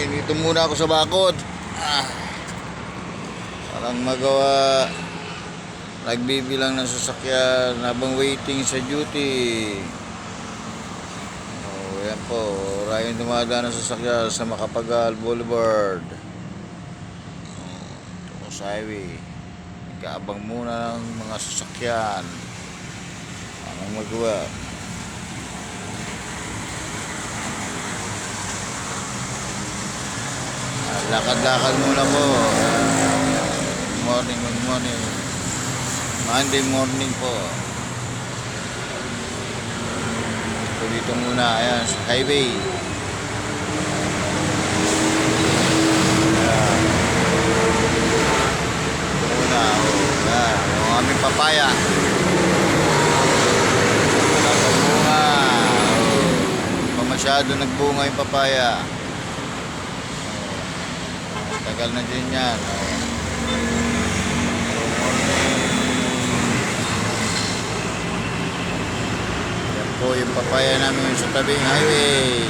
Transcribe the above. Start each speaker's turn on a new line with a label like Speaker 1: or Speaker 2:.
Speaker 1: dito muna ako sa bakod. Parang magawa. Nagbibilang ng sasakyan habang waiting sa duty. Yan po, maraming dumadaan ng sasakyan sa Macapagal Boulevard. Ito sa highway. Nagkaabang muna ng mga sasakyan. Anong magawa? Lakad-lakad muna po. Good morning. Monday morning po. Dito muna, ayan, sa highway. Ayan. Dito muna, ayan, yung aming papaya. Nagbunga. Hindi pa masyado nagbunga yung papaya. Tagal na din yan. Yan po yung papaya namin sa tabing highway.